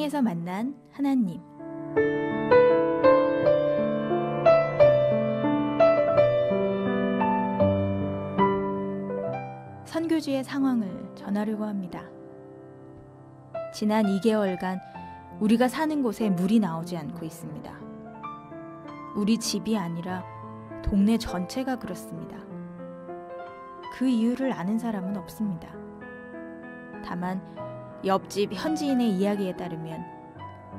일상에서 만난 하나님. 선교지의 상황을 전하려고 합니다. 지난 2개월간 우리가 사는 곳에 물이 나오지 않고 있습니다. 우리 집이 아니라 동네 전체가 그렇습니다. 그 이유를 아는 사람은 없습니다. 다만 옆집 현지인의 이야기에 따르면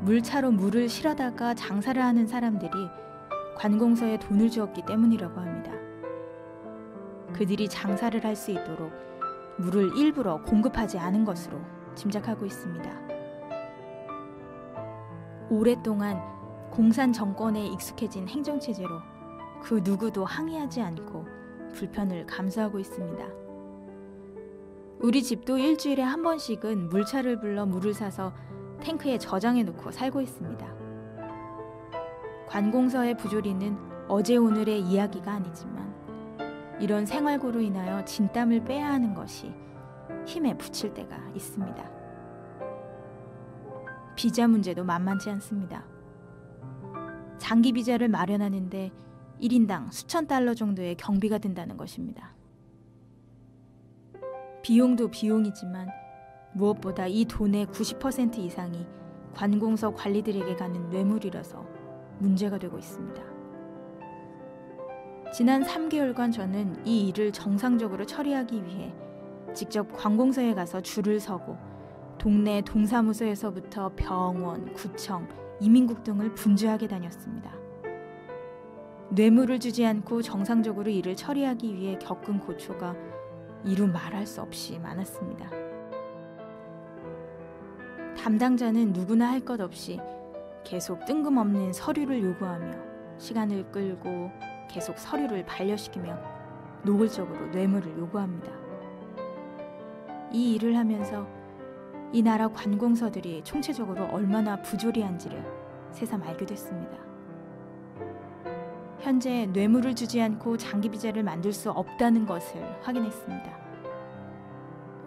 물차로 물을 실어다가 장사를 하는 사람들이 관공서에 돈을 주었기 때문이라고 합니다. 그들이 장사를 할 수 있도록 물을 일부러 공급하지 않은 것으로 짐작하고 있습니다. 오랫동안 공산 정권에 익숙해진 행정체제로 그 누구도 항의하지 않고 불편을 감수하고 있습니다. 우리 집도 일주일에 한 번씩은 물차를 불러 물을 사서 탱크에 저장해 놓고 살고 있습니다. 관공서의 부조리는 어제 오늘의 이야기가 아니지만 이런 생활고로 인하여 진땀을 빼야 하는 것이 힘에 부칠 때가 있습니다. 비자 문제도 만만치 않습니다. 장기 비자를 마련하는데 1인당 수천 달러 정도의 경비가 든다는 것입니다. 비용도 비용이지만 무엇보다 이 돈의 90% 이상이 관공서 관리들에게 가는 뇌물이라서 문제가 되고 있습니다. 지난 3개월간 저는 이 일을 정상적으로 처리하기 위해 직접 관공서에 가서 줄을 서고 동네 동사무소에서부터 병원, 구청, 이민국 등을 분주하게 다녔습니다. 뇌물을 주지 않고 정상적으로 일을 처리하기 위해 겪은 고초가 이루 말할 수 없이 많았습니다. 담당자는 누구나 할 것 없이 계속 뜬금없는 서류를 요구하며 시간을 끌고 계속 서류를 반려시키며 노골적으로 뇌물을 요구합니다. 이 일을 하면서 이 나라 관공서들이 총체적으로 얼마나 부조리한지를 새삼 알게 됐습니다. 현재 뇌물을 주지 않고 장기 비자를 만들 수 없다는 것을 확인했습니다.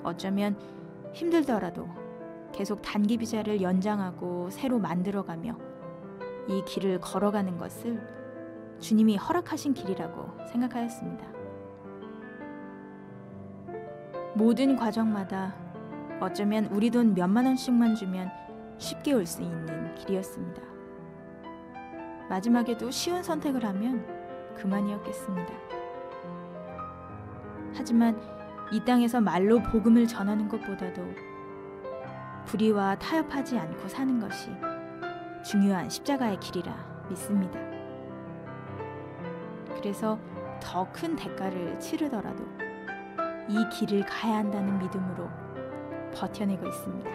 어쩌면 힘들더라도 계속 단기 비자를 연장하고 새로 만들어가며 이 길을 걸어가는 것을 주님이 허락하신 길이라고 생각하였습니다. 모든 과정마다 어쩌면 우리 돈 몇만 원씩만 주면 쉽게 올 수 있는 길이었습니다. 마지막에도 쉬운 선택을 하면 그만이었겠습니다. 하지만 이 땅에서 말로 복음을 전하는 것보다도 불의와 타협하지 않고 사는 것이 중요한 십자가의 길이라 믿습니다. 그래서 더 큰 대가를 치르더라도 이 길을 가야 한다는 믿음으로 버텨내고 있습니다.